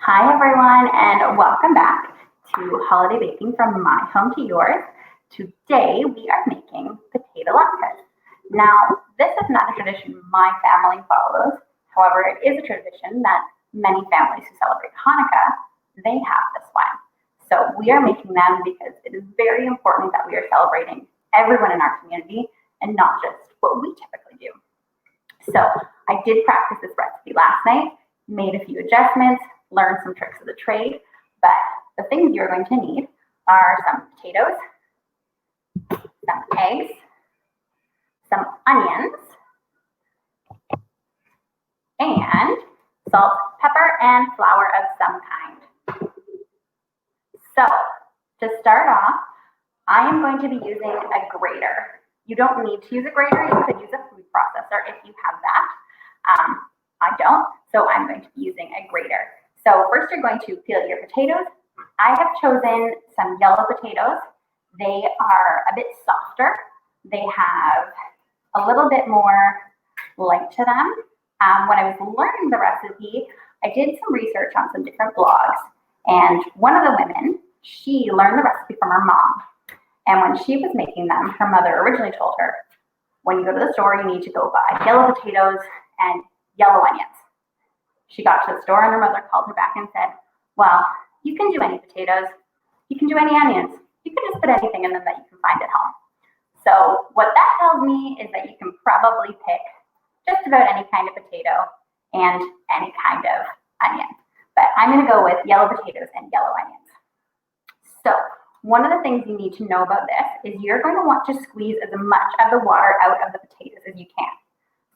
Hi everyone, and welcome back to Holiday Baking from my home to yours. Today we are making potato latkes. Now, this is not a tradition my family follows. However, it is a tradition that many families who celebrate Hanukkah, they have this one. So we are making them because it is very important that we are celebrating everyone in our community and not just what we typically do. So I did practice this recipe last night, made a few adjustments, learn some tricks of the trade, but the things you're going to need are some potatoes, some eggs, some onions, and salt, pepper, and flour of some kind. So to start off, I am going to be using a grater. You don't need to use a grater. You could use a food processor if you have that. I don't, so I'm going to be using a grater. So first you're going to peel your potatoes. I have chosen some yellow potatoes. They are a bit softer. They have a little bit more light to them. When I was learning the recipe, I did some research on some different blogs, and one of the women, she learned the recipe from her mom. And when she was making them, her mother originally told her, when you go to the store, you need to go buy yellow potatoes and yellow onions. She got to the store and her mother called her back and said, well, you can do any potatoes, you can do any onions, you can just put anything in them that you can find at home. So what that tells me is that you can probably pick just about any kind of potato and any kind of onion. But I'm going to go with yellow potatoes and yellow onions. So one of the things you need to know about this is you're going to want to squeeze as much of the water out of the potatoes as you can.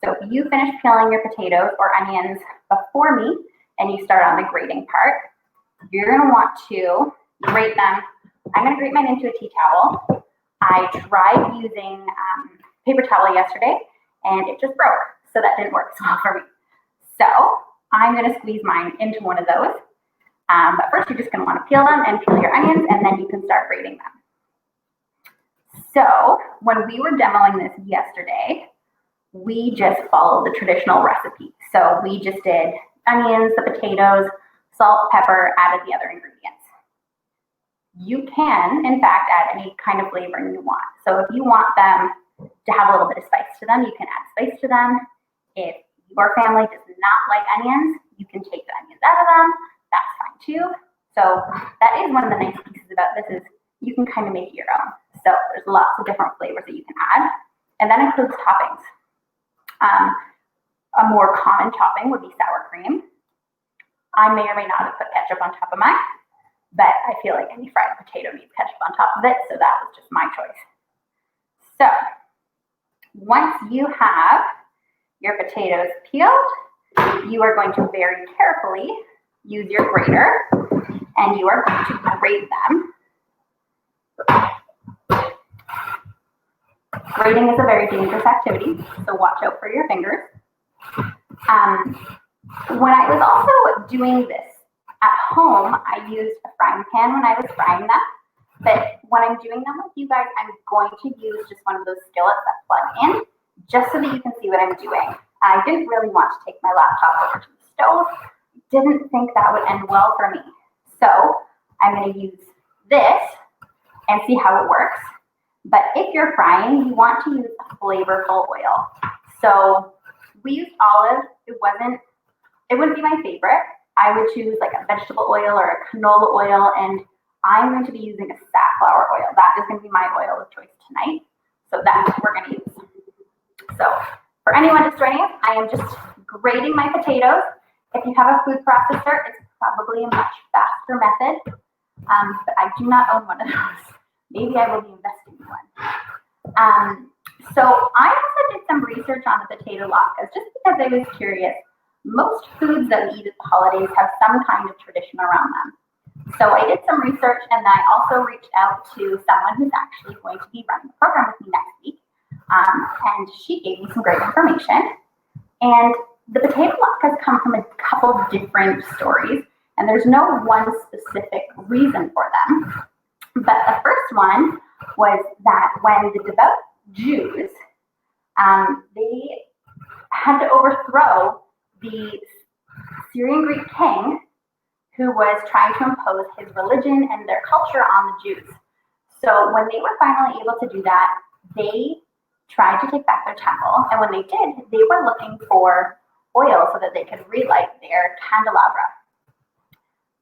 So if you finish peeling your potatoes or onions before me and you start on the grating part, you're going to want to grate them. I'm going to grate mine into a tea towel. I tried using paper towel yesterday and it just broke, so that didn't work so well for me. So I'm going to squeeze mine into one of those. But first you're just going to want to peel them and peel your onions, and then you can start grating them. So when we were demoing this yesterday, we just followed the traditional recipe. So we just did onions, the potatoes, salt, pepper, added the other ingredients. You can, in fact, add any kind of flavoring you want. So if you want them to have a little bit of spice to them, you can add spice to them. If your family does not like onions, you can take the onions out of them. That's fine too. So that is one of the nice pieces about this is you can kind of make it your own. So there's lots of different flavors that you can add. And that includes toppings. A more common topping would be sour cream. I may or may not have put ketchup on top of mine, but I feel like any fried potato needs ketchup on top of it, so that was just my choice. So once you have your potatoes peeled, you are going to very carefully use your grater, and you are going to grate them. Grating is a very dangerous activity, so watch out for your fingers. When I was also doing this at home, I used a frying pan when I was frying them, but when I'm doing them with you guys, I'm going to use just one of those skillets that plug in, just so that you can see what I'm doing. I didn't really want to take my laptop over to the stove. Didn't think that would end well for me. So I'm going to use this and see how it works. But if you're frying, you want to use a flavorful oil. So we used olive. It wouldn't be my favorite. I would choose like a vegetable oil or a canola oil, and I'm going to be using a safflower oil. That is going to be my oil of choice tonight. So that's what we're going to use. So for anyone just joining us, I am just grating my potatoes. If you have a food processor, it's probably a much faster method, but I do not own one of those. Maybe I will be investing in one. So I also did some research on the potato latkes just because I was curious. Most foods that we eat at the holidays have some kind of tradition around them. So I did some research, and then I also reached out to someone who's actually going to be running the program with me next week, and she gave me some great information. And the potato latkes come from a couple different stories, and there's no one specific reason for them. But the first one was that when the devout Jews, they had to overthrow the Syrian Greek king who was trying to impose his religion and their culture on the Jews. So when they were finally able to do that, they tried to take back their temple. And when they did, they were looking for oil so that they could relight their candelabra.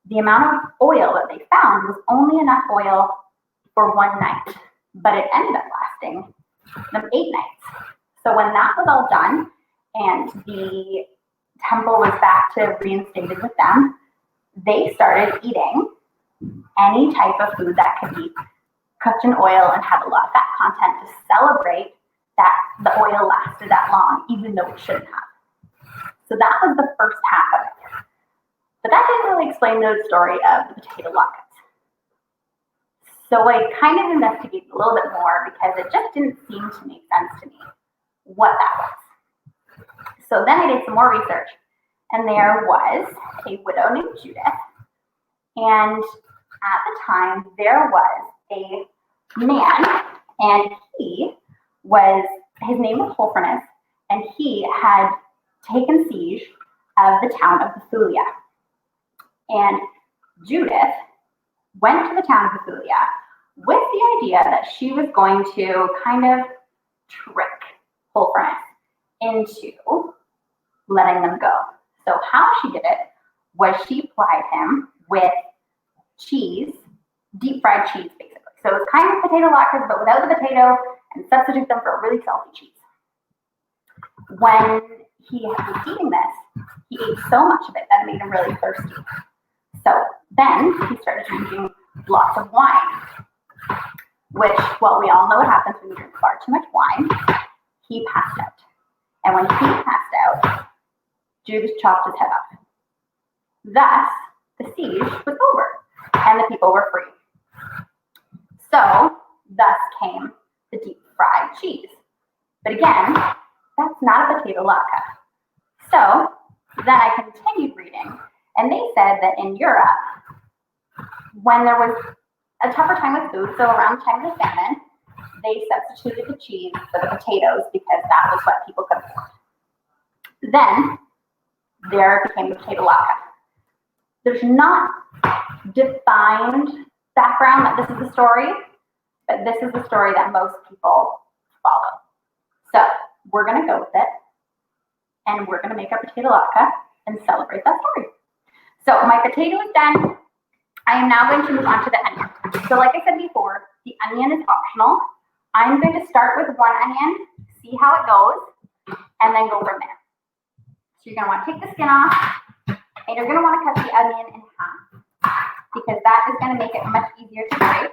The amount of oil that they found was only enough oil for one night, but it ended up lasting them 8 nights. So when that was all done and the temple was back to reinstated with them, they started eating any type of food that could be cooked in oil and had a lot of fat content to celebrate that the oil lasted that long, even though it shouldn't have. So that was the first half of it. But that didn't really explain the story of the potato latkes. So I kind of investigated a little bit more because it just didn't seem to make sense to me what that was. So then I did some more research, and there was a widow named Judith, and at the time there was a man, and his name was Holofernes, and he had taken siege of the town of Bethulia. And Judith went to the town of Bethulia with the idea that she was going to kind of trick Holofernes into letting them go. So how she did it was she plied him with cheese, deep fried cheese, basically. So it was kind of potato latkes, but without the potato, and substitute them for a really salty cheese. When he was eating this, he ate so much of it that it made him really thirsty. So then he started drinking lots of wine, which, well, we all know what happens when you drink far too much wine. He passed out. And when he passed out, Judas chopped his head off. Thus, the siege was over, and the people were free. So, thus came the deep fried cheese. But again, that's not a potato latke. So, then I continued reading, and they said that in Europe, when there was a tougher time with food, so around the time of the famine, they substituted the cheese for the potatoes because that was what people could afford. Then, there became the potato latke. There's not defined background that this is the story, but this is the story that most people follow. So we're going to go with it, and we're going to make our potato latke and celebrate that story. So my potato is done. I am now going to move on to the onion. So like I said before, the onion is optional. I'm going to start with one onion, see how it goes, and then go from there. So you're going to want to take the skin off, and you're going to want to cut the onion in half because that is going to make it much easier to grate.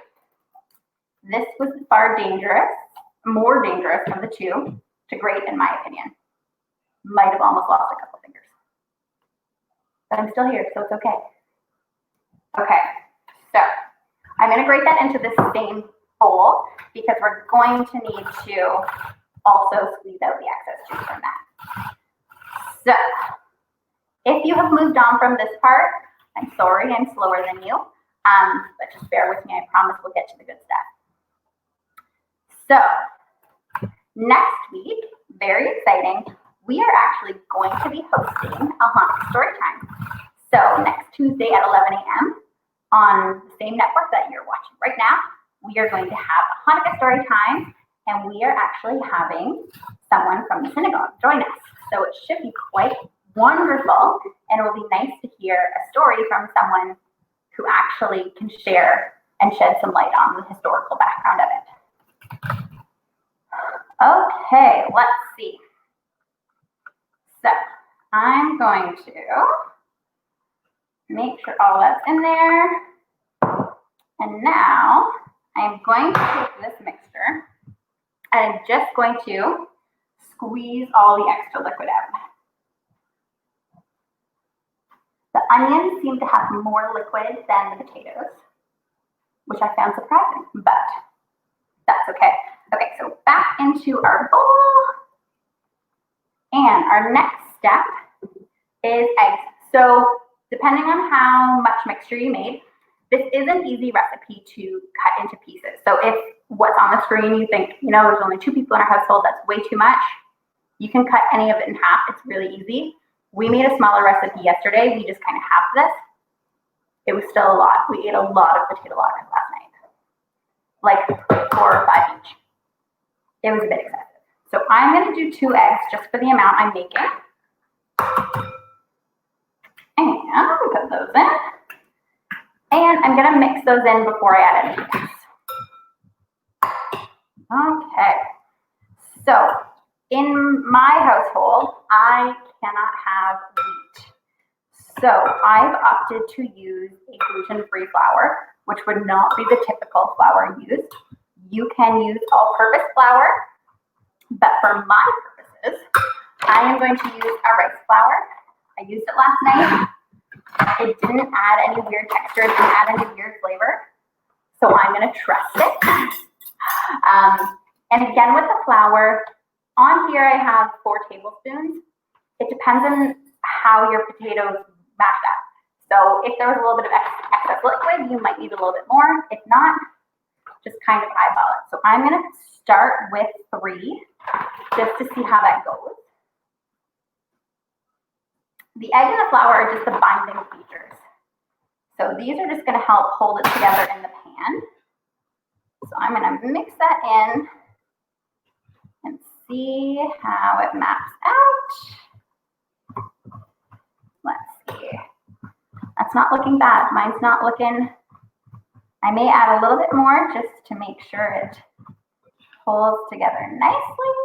This was more dangerous of the two to grate, in my opinion. Might have almost lost a couple fingers. But I'm still here, so it's okay. Okay, so I'm going to grate that into this same bowl because we're going to need to also squeeze out the excess juice from that. So, if you have moved on from this part, I'm sorry, I'm slower than you, but just bear with me, I promise we'll get to the good stuff. So, next week, very exciting, we are actually going to be hosting a Hanukkah story time. So, next Tuesday at 11 a.m. on the same network that you're watching right now, we are going to have a Hanukkah story time, and we are actually having someone from the synagogue join us. So, it should be quite wonderful, and it will be nice to hear a story from someone who actually can share and shed some light on the historical background of it. Okay, let's see. So I'm going to make sure all that's in there. And now I'm going to take this mixture and I'm just going to squeeze all the extra liquid out. The onions seem to have more liquid than the potatoes, which I found surprising, but that's okay. Okay, so back into our bowl. And our next step is eggs. So depending on how much mixture you made, this is an easy recipe to cut into pieces. So if what's on the screen you think, there's only 2 people in our household, that's way too much, you can cut any of it in half. It's really easy. We made a smaller recipe yesterday. We just kind of halved this. it was still a lot. We ate a lot of potato latkes last night, like 4 or 5 each. It was a bit excessive. So I'm going to do 2 eggs just for the amount I'm making. And put those in. And I'm going to mix those in before I add anything else. Okay. So in my household, I cannot have wheat. So I've opted to use a gluten-free flour, which would not be the typical flour used. You can use all-purpose flour, but for my purposes, I am going to use a rice flour. I used it last night. It didn't add any weird texture, it didn't add any weird flavor. So I'm going to trust it. And again, with the flour, on here I have 4 tablespoons. It depends on how your potatoes mash up. So if there was a little bit of excess liquid, you might need a little bit more. If not, just kind of eyeball it. So I'm going to start with 3 just to see how that goes. The egg and the flour are just the binding features. So these are just going to help hold it together in the pan. So I'm going to mix that in and see how it maps out. Let's see. That's not looking bad. Mine's not looking, I may add a little bit more just to make sure it holds together nicely.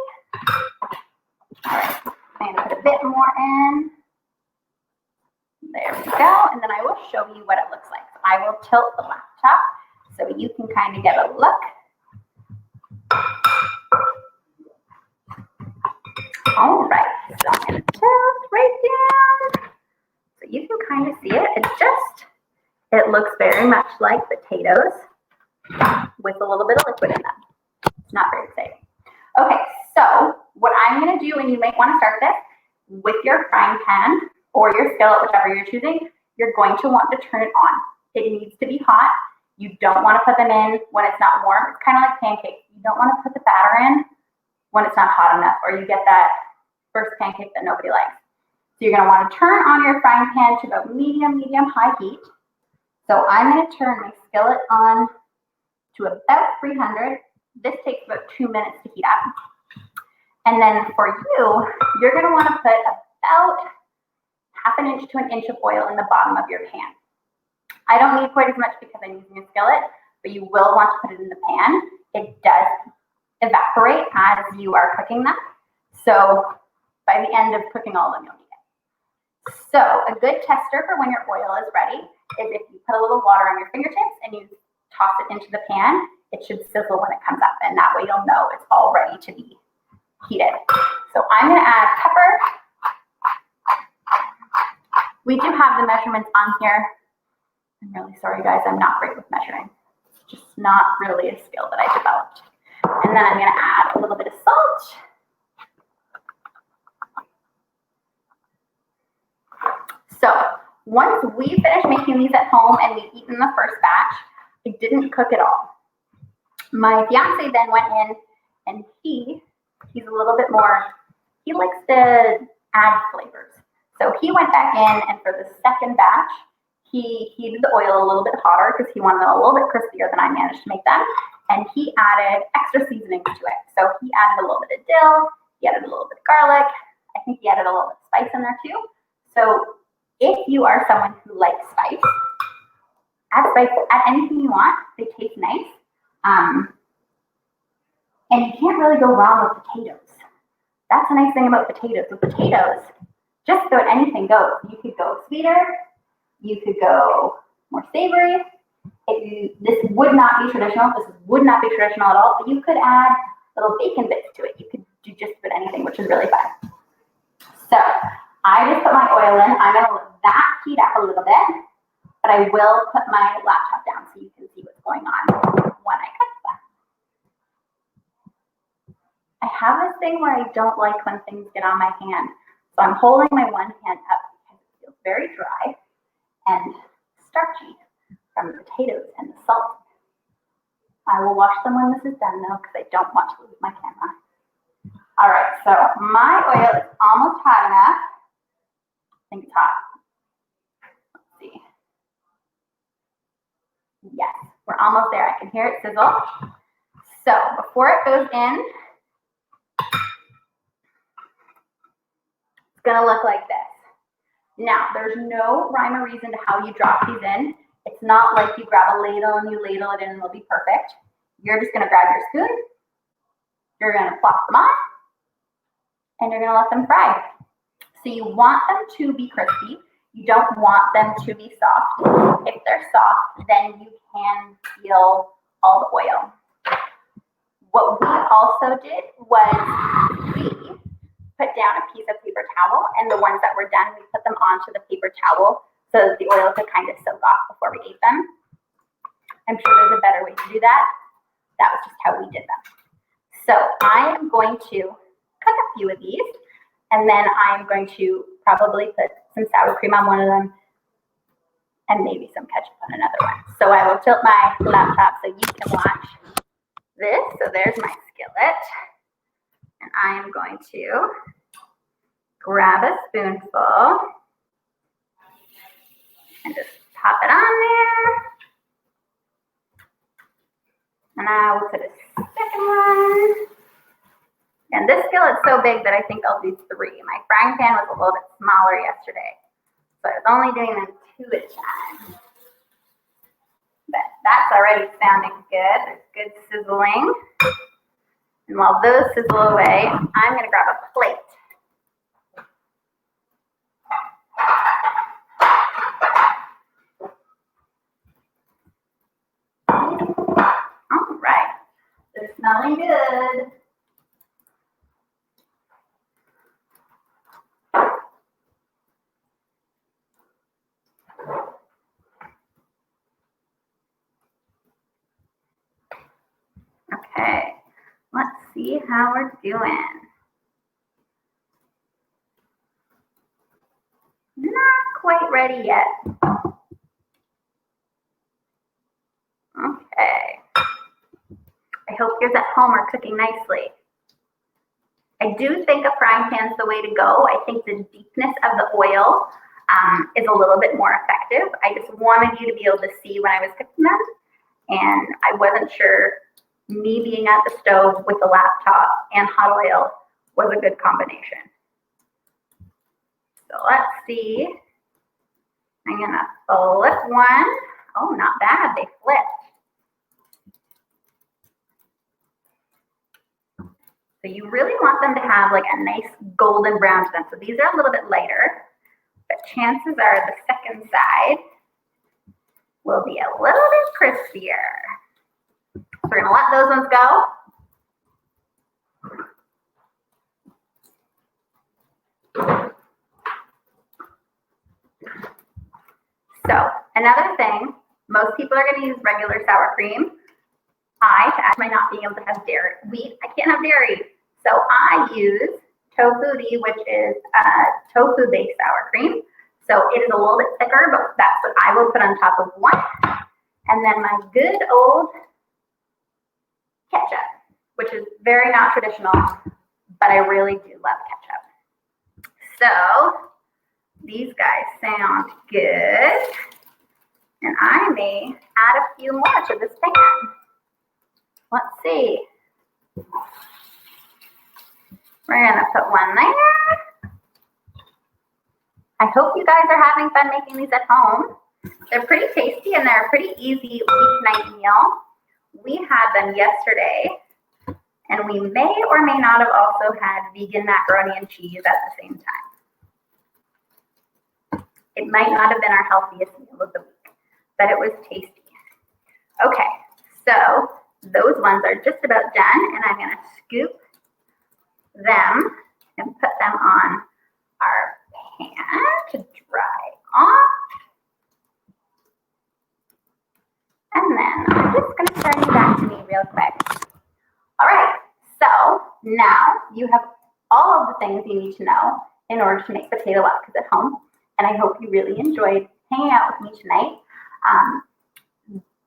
All right, I'm going to put a bit more in. There we go, and then I will show you what it looks like. So I will tilt the laptop so you can kind of get a look. All right, so I'm going to tilt right down so you can kind of see it. It looks very much like potatoes with a little bit of liquid in them. It's not very exciting. Okay, so what I'm going to do, and you might want to start this with your frying pan or your skillet, whichever you're choosing, you're going to want to turn it on. It needs to be hot. You don't want to put them in when it's not warm. It's kind of like pancakes. You don't want to put the batter in when it's not hot enough, or you get that first pancake that nobody likes. So you're going to want to turn on your frying pan to about medium, high heat. So I'm going to turn my skillet on to about 300. This takes about 2 minutes to heat up. And then for you, you're going to want to put about half an inch to an inch of oil in the bottom of your pan. I don't need quite as much because I'm using a skillet, but you will want to put it in the pan. It does evaporate as you are cooking them. So by the end of cooking all of them, you'll need it. So a good tester for when your oil is ready is if you put a little water on your fingertips and you toss it into the pan, it should sizzle when it comes up, and that way you'll know it's all ready to be heated. So I'm going to add pepper. We do have the measurements on here. I'm really sorry, guys. I'm not great with measuring. It's just not really a skill that I developed. And then I'm going to add a little bit of salt. So once we finish making these at home and we've eaten the first batch, I didn't cook it all. My fiance then went in and he's a little bit more, he likes to add flavors. So he went back in, and for the second batch, he heated the oil a little bit hotter because he wanted them a little bit crispier than I managed to make them. And he added extra seasonings to it. So he added a little bit of dill, he added a little bit of garlic. I think he added a little bit of spice in there too. So if you are someone who likes spice, add anything you want. They taste nice. And you can't really go wrong with potatoes. That's the nice thing about potatoes. With potatoes, just about anything goes. You could go sweeter. You could go more savory. This would not be traditional. This would not be traditional at all. But you could add little bacon bits to it. You could do just about anything, which is really fun. So I just put my oil in. I'm going to let that heat up a little bit. But I will put my laptop down so you can see what's going on when I cook them. I have this thing where I don't like when things get on my hand. So I'm holding my one hand up because it feels very dry and starchy from the potatoes and the salt. I will wash them when this is done though, because I don't want to lose my camera. All right, so my oil is almost hot enough. I think it's hot. Let's see. almost there. I can hear it sizzle. So before it goes in, it's gonna look like this. Now, there's no rhyme or reason to how you drop these in. It's not like you grab a ladle and you ladle it in and it'll be perfect. You're just gonna grab your spoon, you're gonna plop them on, and you're gonna let them fry. So you want them to be crispy. You don't want them to be soft. If they're soft, then you can feel all the oil. What we also did was we put down a piece of paper towel, and the ones that were done, we put them onto the paper towel so that the oil could kind of soak off before we ate them. I'm sure there's a better way to do that. That was just how we did them. So I am going to cook a few of these, and then I'm going to probably put some sour cream on one of them and maybe some ketchup on another one. So I will tilt my laptop so you can watch this. So there's my skillet. And I am going to grab a spoonful and just pop it on there. And I will put a second one. And this skillet's so big that I think I'll do 3. My frying pan was a little bit smaller yesterday, so I was only doing them 2 at a time. But that's already sounding good. There's good sizzling. And while those sizzle away, I'm going to grab a plate. All right. They're smelling good. Okay, let's see how we're doing. Not quite ready yet. Okay. I hope yours at home are cooking nicely. I do think a frying pan's the way to go. I think the deepness of the oil is a little bit more effective. I just wanted you to be able to see when I was cooking them, and I wasn't sure me being at the stove with the laptop and hot oil was a good combination. So let's see. I'm gonna flip one. Oh, not bad, they flipped. So you really want them to have like a nice golden brown to them. So these are a little bit lighter, but chances are the second side will be a little bit crispier. So we're gonna let those ones go. So another thing, most people are gonna use regular sour cream. To add my not being able to have dairy, I can't have dairy. So I use tofu, which is a tofu-based sour cream. So it is a little bit thicker, but that's what I will put on top of one. And then my good old ketchup, which is very not traditional, but I really do love ketchup. So these guys sound good. And I may add a few more to this pan. Let's see. We're gonna put one there. I hope you guys are having fun making these at home. They're pretty tasty and they're a pretty easy weeknight meal. We had them yesterday, and we may or may not have also had vegan macaroni and cheese at the same time. It might not have been our healthiest meal of the week, but it was tasty. Okay, so those ones are just about done, and I'm going to scoop them and put them on our pan to dry off. And then I'm just going to turn you back to me real quick. All right, so now you have all of the things you need to know in order to make potato latkes at home, and I hope you really enjoyed hanging out with me tonight.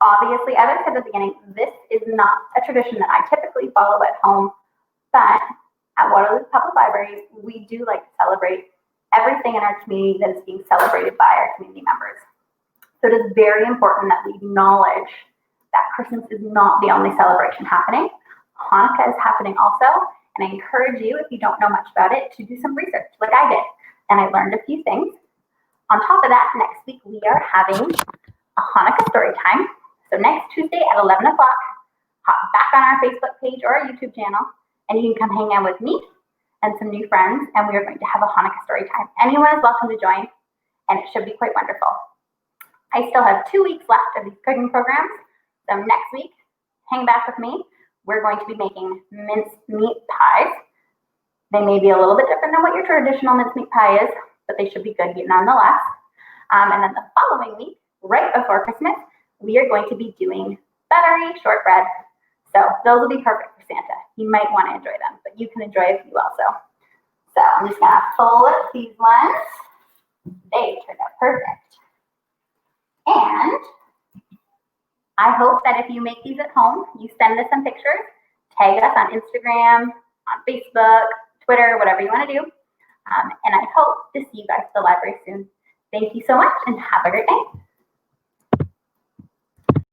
Obviously, as I said at the beginning, this is not a tradition that I typically follow at home, but at Waterloo Public Library, we do like to celebrate everything in our community that is being celebrated by our community members. So it is very important that we acknowledge that Christmas is not the only celebration happening. Hanukkah is happening also, and I encourage you, if you don't know much about it, to do some research like I did. And I learned a few things. On top of that, next week we are having a Hanukkah story time. So next Tuesday at 11 o'clock, hop back on our Facebook page or our YouTube channel, and you can come hang out with me and some new friends, and we are going to have a Hanukkah story time. Anyone is welcome to join, and it should be quite wonderful. I still have 2 weeks left of these cooking programs, so next week, hang back with me. We're going to be making minced meat pies. They may be a little bit different than what your traditional minced meat pie is, but they should be good nonetheless. And then the following week, right before Christmas, we are going to be doing buttery shortbread. So those will be perfect for Santa. You might want to enjoy them, but you can enjoy a few also. So I'm just gonna flip these ones. They turned out perfect. And I hope that if you make these at home, you send us some pictures, tag us on Instagram, on Facebook, Twitter, whatever you want to do. And I hope to see you guys at the library soon. Thank you so much and have a great day.